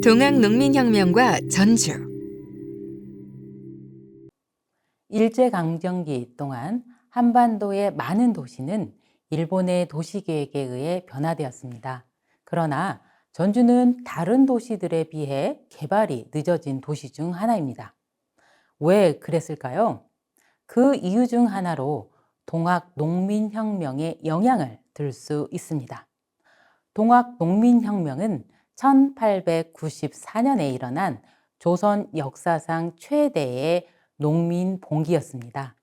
동학농민혁명과 전주. 일제강점기 동안 한반도의 많은 도시는 일본의 도시계획에 의해 변화되었습니다. 그러나 전주는 다른 도시들에 비해 개발이 늦어진 도시 중 하나입니다. 왜 그랬을까요? 그 이유 중 하나로 동학농민혁명의 영향을 들 수 있습니다. 동학농민혁명은 1894년에 일어난 조선 역사상 최대의 농민봉기였습니다.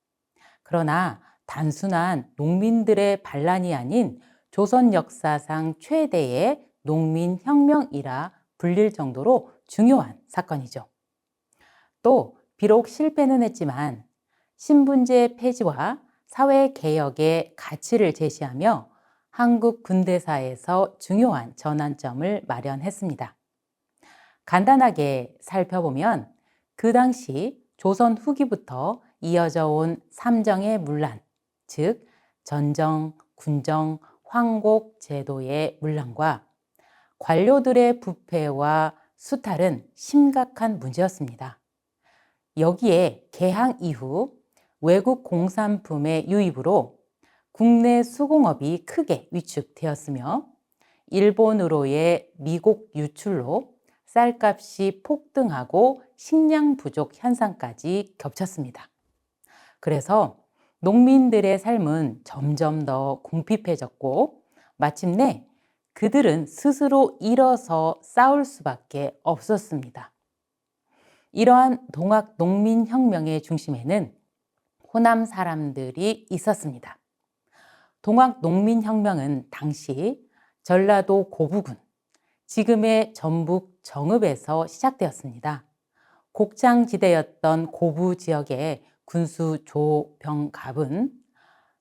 그러나 단순한 농민들의 반란이 아닌 조선 역사상 최대의 농민혁명이라 불릴 정도로 중요한 사건이죠. 또 비록 실패는 했지만 신분제 폐지와 사회개혁의 가치를 제시하며 한국 근대사에서 중요한 전환점을 마련했습니다. 간단하게 살펴보면 그 당시 조선 후기부터 이어져 온 삼정의 문란, 즉 전정, 군정, 황곡 제도의 문란과 관료들의 부패와 수탈은 심각한 문제였습니다. 여기에 개항 이후 외국 공산품의 유입으로 국내 수공업이 크게 위축되었으며 일본으로의 미국 유출로 쌀값이 폭등하고 식량 부족 현상까지 겹쳤습니다. 그래서 농민들의 삶은 점점 더 궁핍해졌고 마침내 그들은 스스로 일어서 싸울 수밖에 없었습니다. 이러한 동학농민혁명의 중심에는 호남 사람들이 있었습니다. 동학농민혁명은 당시 전라도 고부군, 지금의 전북 정읍에서 시작되었습니다. 곡창지대였던 고부 지역의 군수 조병갑은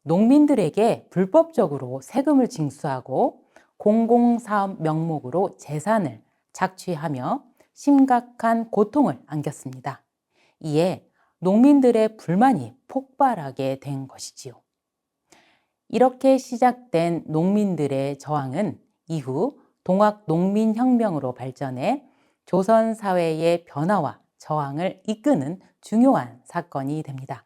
농민들에게 불법적으로 세금을 징수하고 공공사업 명목으로 재산을 착취하며 심각한 고통을 안겼습니다. 이에 농민들의 불만이 폭발하게 된 것이지요. 이렇게 시작된 농민들의 저항은 이후 동학농민혁명으로 발전해 조선 사회의 변화와 저항을 이끄는 중요한 사건이 됩니다.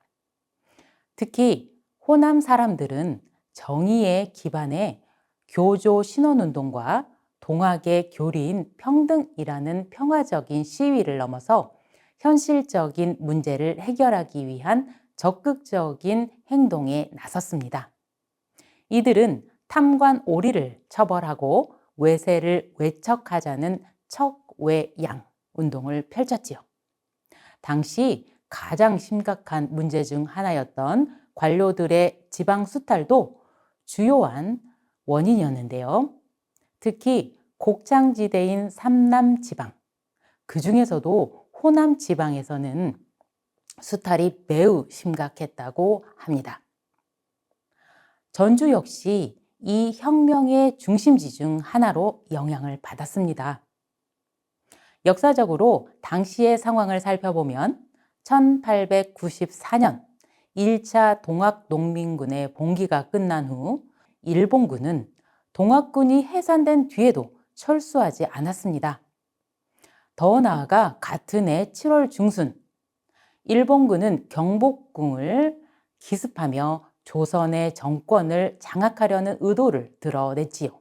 특히 호남 사람들은 정의에 기반해 교조 신원운동과 동학의 교리인 평등이라는 평화적인 시위를 넘어서 현실적인 문제를 해결하기 위한 적극적인 행동에 나섰습니다. 이들은 탐관 오리를 처벌하고 외세를 외척하자는 척외양 운동을 펼쳤지요. 당시 가장 심각한 문제 중 하나였던 관료들의 지방 수탈도 주요한 원인이었는데요. 특히 곡창지대인 삼남지방, 그 중에서도 호남 지방에서는 수탈이 매우 심각했다고 합니다. 전주 역시 이 혁명의 중심지 중 하나로 영향을 받았습니다. 역사적으로 당시의 상황을 살펴보면 1894년 1차 동학농민군의 봉기가 끝난 후 일본군은 동학군이 해산된 뒤에도 철수하지 않았습니다. 더 나아가 같은 해 7월 중순 일본군은 경복궁을 기습하며 조선의 정권을 장악하려는 의도를 드러냈지요.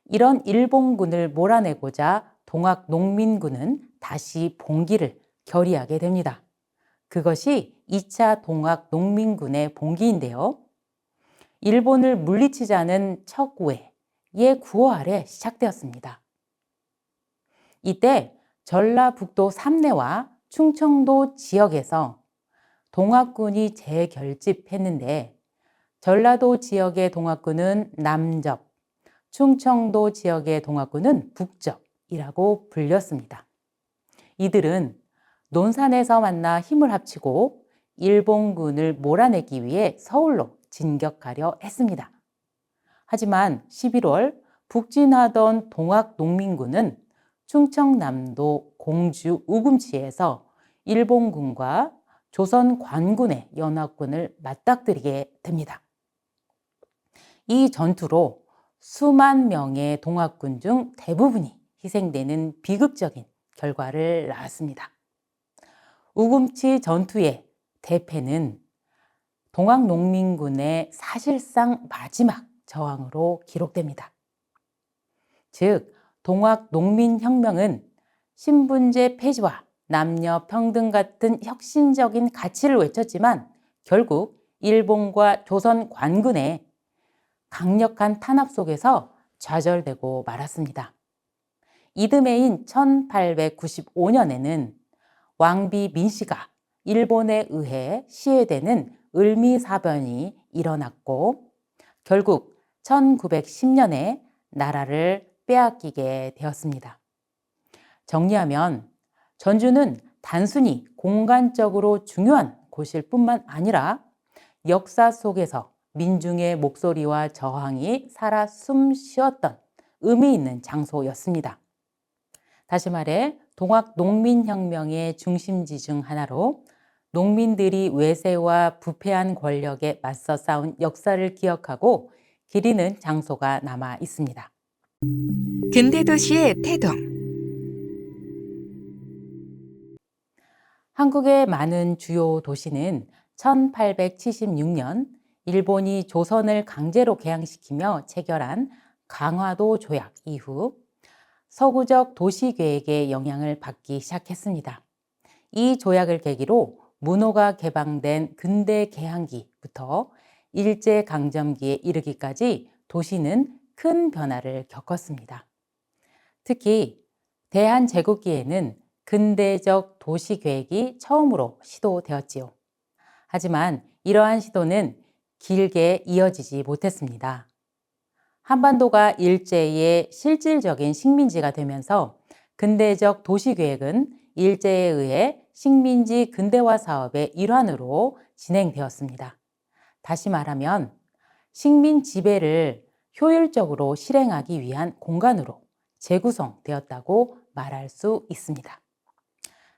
이런 일본군을 몰아내고자 동학농민군은 다시 봉기를 결의하게 됩니다. 그것이 2차 동학농민군의 봉기인데요. 일본을 물리치자는 척외의 구호 아래 시작되었습니다. 이때 전라북도 삼내와 충청도 지역에서 동학군이 재결집했는데 전라도 지역의 동학군은 남접, 충청도 지역의 동학군은 북접이라고 불렸습니다. 이들은 논산에서 만나 힘을 합치고 일본군을 몰아내기 위해 서울로 진격하려 했습니다. 하지만 11월 북진하던 동학농민군은 충청남도 공주 우금치에서 일본군과 조선 관군의 연합군을 맞닥뜨리게 됩니다. 이 전투로 수만 명의 동학군 중 대부분이 희생되는 비극적인 결과를 낳았습니다. 우금치 전투의 대패는 동학농민군의 사실상 마지막 저항으로 기록됩니다. 즉, 동학농민혁명은 신분제 폐지와 남녀 평등 같은 혁신적인 가치를 외쳤지만 결국 일본과 조선 관군의 강력한 탄압 속에서 좌절되고 말았습니다. 이듬해인 1895년에는 왕비 민씨가 일본에 의해 시해되는 을미사변이 일어났고 결국 1910년에 나라를 빼앗기게 되었습니다. 정리하면 전주는 단순히 공간적으로 중요한 곳일 뿐만 아니라 역사 속에서 민중의 목소리와 저항이 살아 숨 쉬었던 의미 있는 장소였습니다. 다시 말해 동학농민혁명의 중심지 중 하나로 농민들이 외세와 부패한 권력에 맞서 싸운 역사를 기억하고 기리는 장소가 남아 있습니다. 근대도시의 태동. 한국의 많은 주요 도시는 1876년 일본이 조선을 강제로 개항시키며 체결한 강화도 조약 이후 서구적 도시계획의 영향을 받기 시작했습니다. 이 조약을 계기로 문호가 개방된 근대 개항기부터 일제강점기에 이르기까지 도시는 큰 변화를 겪었습니다. 특히 대한제국기에는 근대적 도시계획이 처음으로 시도되었지요. 하지만 이러한 시도는 길게 이어지지 못했습니다. 한반도가 일제의 실질적인 식민지가 되면서 근대적 도시계획은 일제에 의해 식민지 근대화 사업의 일환으로 진행되었습니다. 다시 말하면 식민 지배를 효율적으로 실행하기 위한 공간으로 재구성되었다고 말할 수 있습니다.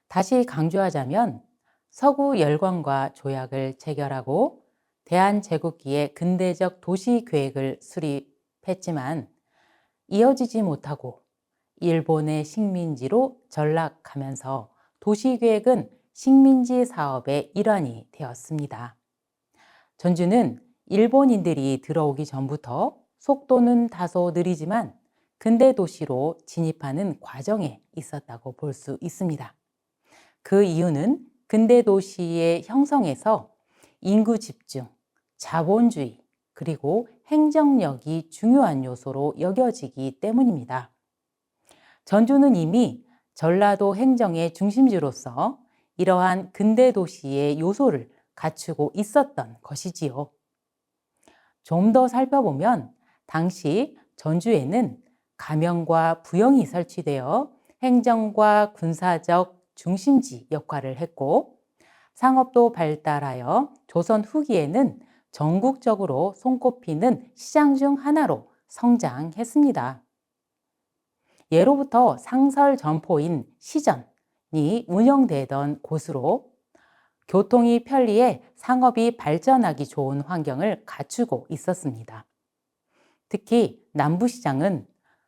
다시 강조하자면 서구 열강과 조약을 체결하고 대한제국기의 근대적 도시계획을 수립했지만 이어지지 못하고 일본의 식민지로 전락하면서 도시계획은 식민지 사업의 일환이 되었습니다. 전주는 일본인들이 들어오기 전부터 속도는 다소 느리지만 근대 도시로 진입하는 과정에 있었다고 볼 수 있습니다. 그 이유는 근대 도시의 형성에서 인구 집중, 자본주의, 그리고 행정력이 중요한 요소로 여겨지기 때문입니다. 전주는 이미 전라도 행정의 중심지로서 이러한 근대 도시의 요소를 갖추고 있었던 것이지요. 좀 더 살펴보면 당시 전주에는 가명과 부영이 설치되어 행정과 군사적 중심지 역할을 했고 상업도 발달하여 조선 후기에는 전국적으로 손꼽히는 시장 중 하나로 성장했습니다. 예로부터 상설 점포인 시전이 운영되던 곳으로 교통이 편리해 상업이 발전하기 좋은 환경을 갖추고 있었습니다. 특히 남부시장은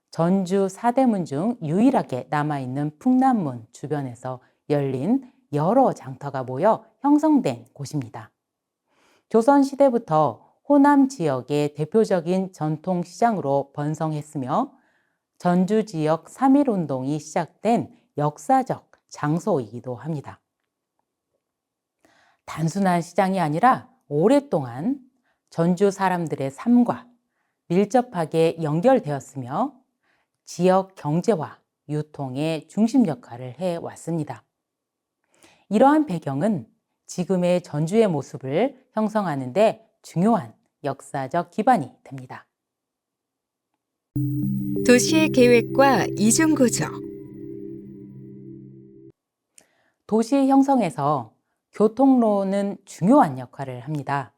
전주 사대문 중 유일하게 남아있는 풍남문 주변에서 열린 여러 장터가 모여 형성된 곳입니다. 조선시대부터 호남 지역의 대표적인 전통시장으로 번성했으며 전주 지역 3.1운동이 시작된 역사적 장소이기도 합니다. 단순한 시장이 아니라 오랫동안 전주 사람들의 삶과 밀접하게 연결되었으며 지역 경제와 유통의 중심 역할을 해왔습니다. 이러한 배경은 지금의 전주의 모습을 형성하는 데 중요한 역사적 기반이 됩니다. 도시의 계획과 이중 구조. 도시 형성에서 교통로는 중요한 역할을 합니다.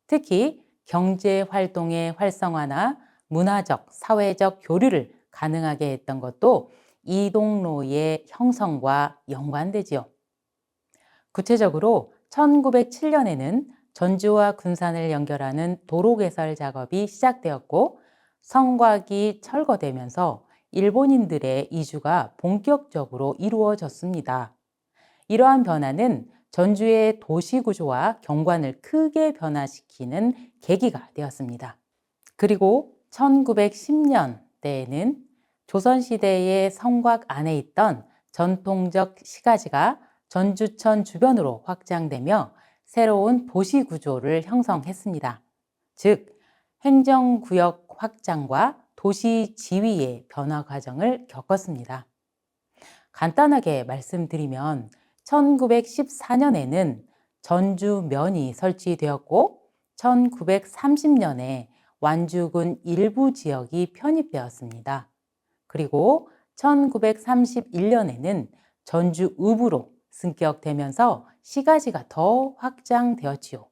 특히 경제 활동의 활성화나 문화적, 사회적 교류를 가능하게 했던 것도 이동로의 형성과 연관되지요. 구체적으로 1907년에는 전주와 군산을 연결하는 도로 개설 작업이 시작되었고 성곽이 철거되면서 일본인들의 이주가 본격적으로 이루어졌습니다. 이러한 변화는 전주의 도시 구조와 경관을 크게 변화시키는 계기가 되었습니다. 그리고 1910년대에는 조선시대의 성곽 안에 있던 전통적 시가지가 전주천 주변으로 확장되며 새로운 도시 구조를 형성했습니다. 즉, 행정구역 확장과 도시 지위의 변화 과정을 겪었습니다. 간단하게 말씀드리면 1914년에는 전주면이 설치되었고 1930년에 완주군 일부 지역이 편입되었습니다. 그리고 1931년에는 전주 읍으로 승격되면서 시가지가 더 확장되었지요.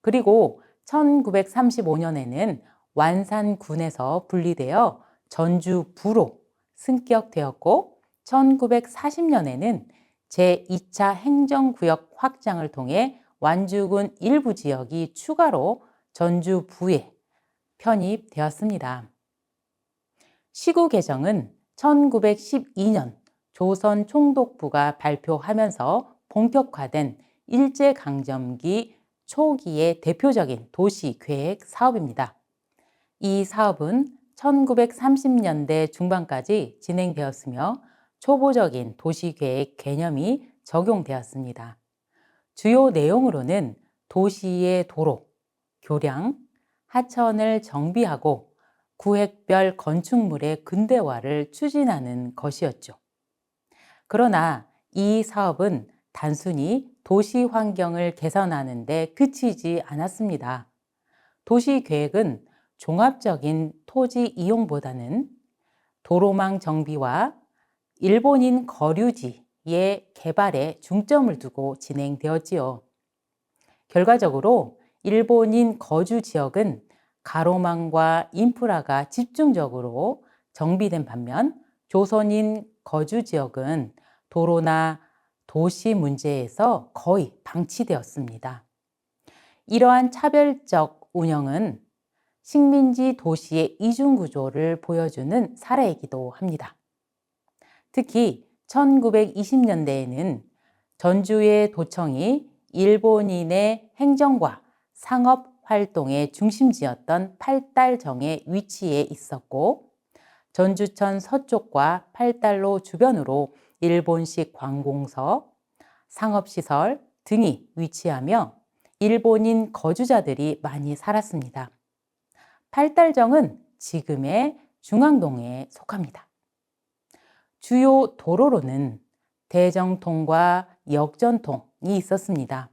그리고 1935년에는 완산군에서 분리되어 전주부로 승격되었고 1940년에는 제2차 행정구역 확장을 통해 완주군 일부 지역이 추가로 전주부에 편입되었습니다. 시구 개정은 1912년 조선 총독부가 발표하면서 본격화된 일제강점기 초기의 대표적인 도시계획 사업입니다. 이 사업은 1930년대 중반까지 진행되었으며 초보적인 도시계획 개념이 적용되었습니다. 주요 내용으로는 도시의 도로, 교량, 하천을 정비하고 구획별 건축물의 근대화를 추진하는 것이었죠. 그러나 이 사업은 단순히 도시 환경을 개선하는 데 그치지 않았습니다. 도시 계획은 종합적인 토지 이용보다는 도로망 정비와 일본인 거류지의 개발에 중점을 두고 진행되었지요. 결과적으로 일본인 거주 지역은 가로망과 인프라가 집중적으로 정비된 반면 조선인 거주 지역은 도로나 도시 문제에서 거의 방치되었습니다. 이러한 차별적 운영은 식민지 도시의 이중구조를 보여주는 사례이기도 합니다. 특히 1920년대에는 전주의 도청이 일본인의 행정과 상업 활동의 중심지였던 팔달정의 위치에 있었고 전주천 서쪽과 팔달로 주변으로 일본식 관공서, 상업시설 등이 위치하며 일본인 거주자들이 많이 살았습니다. 팔달정은 지금의 중앙동에 속합니다. 주요 도로로는 대정통과 역전통이 있었습니다.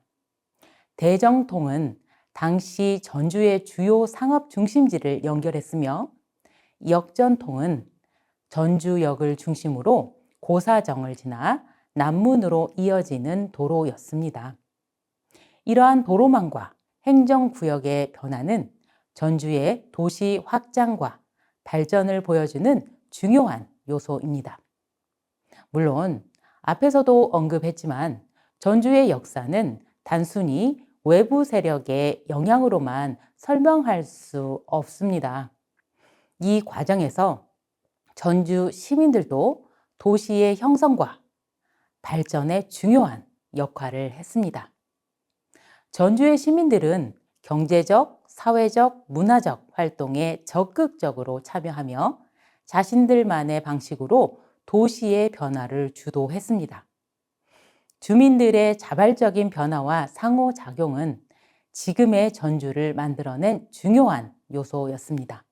대정통은 당시 전주의 주요 상업 중심지를 연결했으며 역전통은 전주역을 중심으로 고사정을 지나 남문으로 이어지는 도로였습니다. 이러한 도로망과 행정구역의 변화는 전주의 도시 확장과 발전을 보여주는 중요한 요소입니다. 물론 앞에서도 언급했지만 전주의 역사는 단순히 외부 세력의 영향으로만 설명할 수 없습니다. 이 과정에서 전주 시민들도 도시의 형성과 발전에 중요한 역할을 했습니다. 전주의 시민들은 경제적, 사회적, 문화적 활동에 적극적으로 참여하며 자신들만의 방식으로 도시의 변화를 주도했습니다. 주민들의 자발적인 변화와 상호작용은 지금의 전주를 만들어낸 중요한 요소였습니다.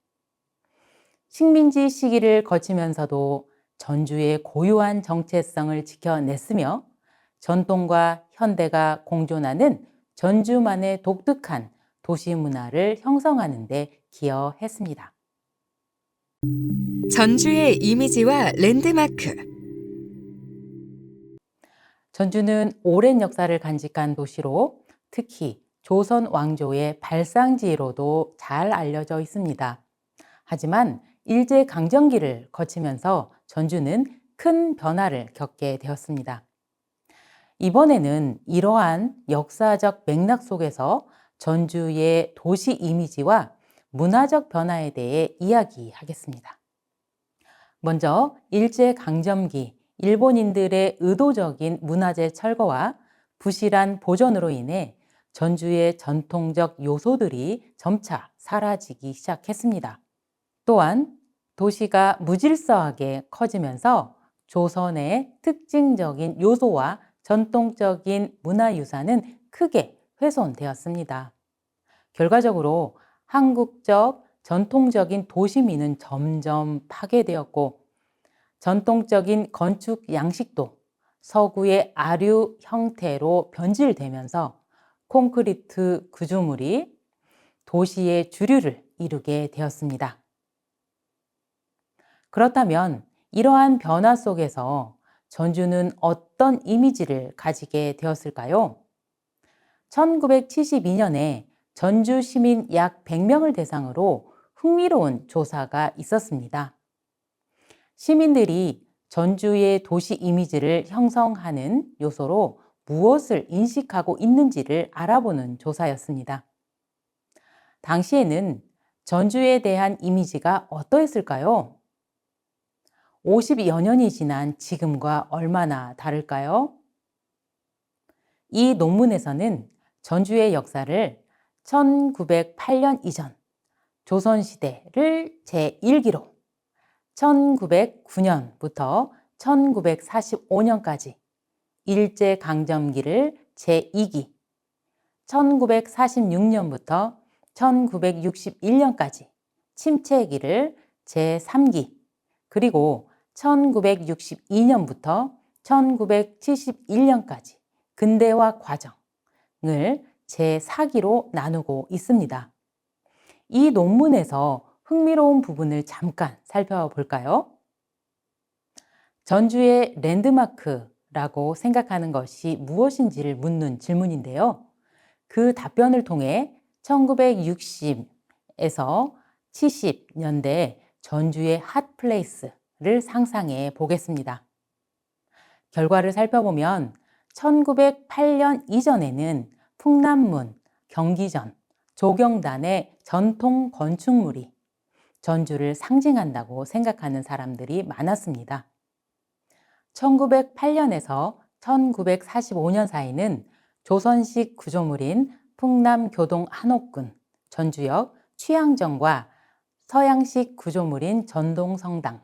식민지 시기를 거치면서도 전주의 고유한 정체성을 지켜냈으며 전통과 현대가 공존하는 전주만의 독특한 도시 문화를 형성하는 데 기여했습니다. 전주의 이미지와 랜드마크. 전주는 오랜 역사를 간직한 도시로 특히 조선 왕조의 발상지로도 잘 알려져 있습니다. 하지만 일제강점기를 거치면서 전주는 큰 변화를 겪게 되었습니다. 이번에는 이러한 역사적 맥락 속에서 전주의 도시 이미지와 문화적 변화에 대해 이야기하겠습니다. 먼저 일제강점기 일본인들의 의도적인 문화재 철거와 부실한 보존으로 인해 전주의 전통적 요소들이 점차 사라지기 시작했습니다. 또한 도시가 무질서하게 커지면서 조선의 특징적인 요소와 전통적인 문화유산은 크게 훼손되었습니다. 결과적으로 한국적 전통적인 도시미는 점점 파괴되었고 전통적인 건축 양식도 서구의 아류 형태로 변질되면서 콘크리트 구조물이 도시의 주류를 이루게 되었습니다. 그렇다면 이러한 변화 속에서 전주는 어떤 이미지를 가지게 되었을까요? 1972년에 전주 시민 약 100명을 대상으로 흥미로운 조사가 있었습니다. 시민들이 전주의 도시 이미지를 형성하는 요소로 무엇을 인식하고 있는지를 알아보는 조사였습니다. 당시에는 전주에 대한 이미지가 어떠했을까요? 50여 년이 지난 지금과 얼마나 다를까요? 이 논문에서는 전주의 역사를 1908년 이전, 조선시대를 제1기로 1909년부터 1945년까지, 일제강점기를 제2기, 1946년부터 1961년까지, 침체기를 제3기, 그리고 1962년부터 1971년까지 근대화 과정을 제4기로 나누고 있습니다. 이 논문에서 흥미로운 부분을 잠깐 살펴볼까요? 전주의 랜드마크라고 생각하는 것이 무엇인지를 묻는 질문인데요. 그 답변을 통해 1960에서 70년대 전주의 핫플레이스를 상상해 보겠습니다. 결과를 살펴보면 1908년 이전에는 풍남문, 경기전, 조경단의 전통 건축물이 전주를 상징한다고 생각하는 사람들이 많았습니다. 1908년에서 1945년 사이는 조선식 구조물인 풍남교동 한옥군, 전주역 취향정과 서양식 구조물인 전동성당,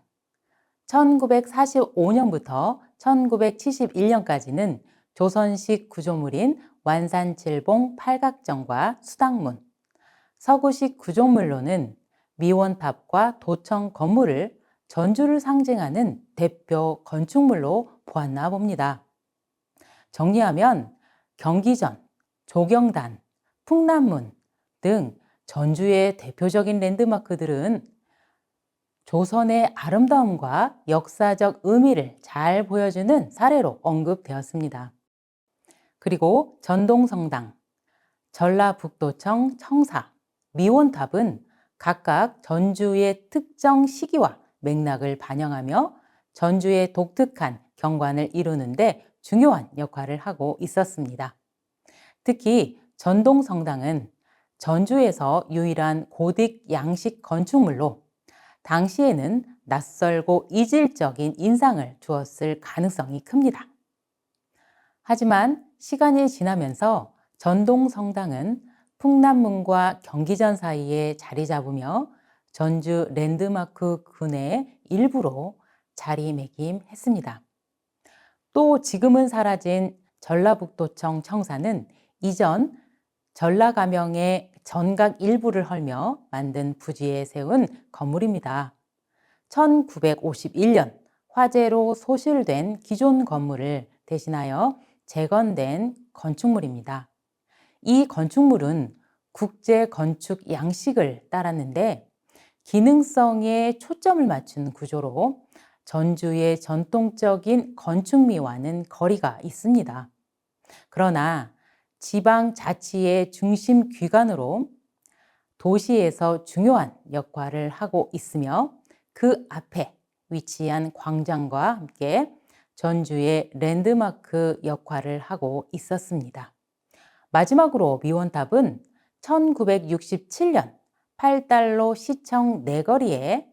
1945년부터 1971년까지는 조선식 구조물인 완산칠봉 팔각정과 수당문, 서구식 구조물로는 미원탑과 도청 건물을 전주를 상징하는 대표 건축물로 보았나 봅니다. 정리하면 경기전, 조경단, 풍남문 등 전주의 대표적인 랜드마크들은 조선의 아름다움과 역사적 의미를 잘 보여주는 사례로 언급되었습니다. 그리고 전동성당, 전라북도청 청사, 미원탑은 각각 전주의 특정 시기와 맥락을 반영하며 전주의 독특한 경관을 이루는데 중요한 역할을 하고 있었습니다. 특히 전동성당은 전주에서 유일한 고딕 양식 건축물로 당시에는 낯설고 이질적인 인상을 주었을 가능성이 큽니다. 하지만 시간이 지나면서 전동성당은 풍남문과 경기전 사이에 자리 잡으며 전주 랜드마크 군의 일부로 자리매김했습니다. 또 지금은 사라진 전라북도청 청사는 이전 전라가명의 전각 일부를 헐며 만든 부지에 세운 건물입니다. 1951년 화재로 소실된 기존 건물을 대신하여 재건된 건축물입니다. 이 건축물은 국제 건축 양식을 따랐는데 기능성에 초점을 맞춘 구조로 전주의 전통적인 건축미와는 거리가 있습니다. 그러나 지방자치의 중심 기관으로 도시에서 중요한 역할을 하고 있으며 그 앞에 위치한 광장과 함께 전주의 랜드마크 역할을 하고 있었습니다. 마지막으로 미원탑은 1967년 팔달로 시청 내거리에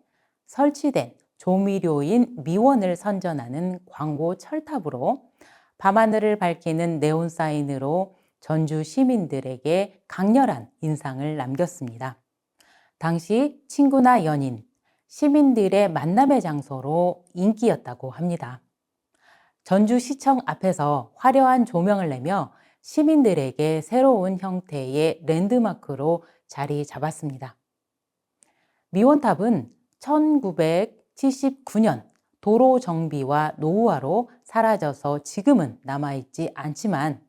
설치된 조미료인 미원을 선전하는 광고 철탑으로 밤하늘을 밝히는 네온 사인으로 전주 시민들에게 강렬한 인상을 남겼습니다. 당시 친구나 연인, 시민들의 만남의 장소로 인기였다고 합니다. 전주시청 앞에서 화려한 조명을 내며 시민들에게 새로운 형태의 랜드마크로 자리 잡았습니다. 미원탑은 1979년 도로 정비와 노후화로 사라져서 지금은 남아있지 않지만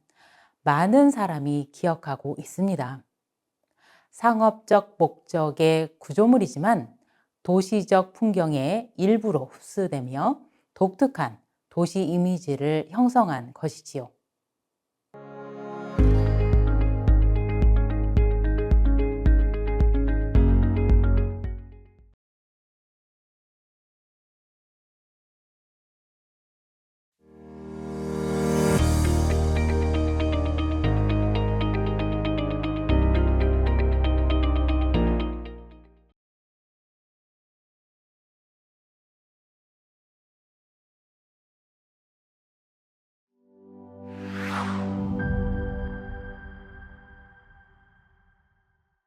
많은 사람이 기억하고 있습니다. 상업적 목적의 구조물이지만 도시적 풍경의 일부로 흡수되며 독특한 도시 이미지를 형성한 것이지요.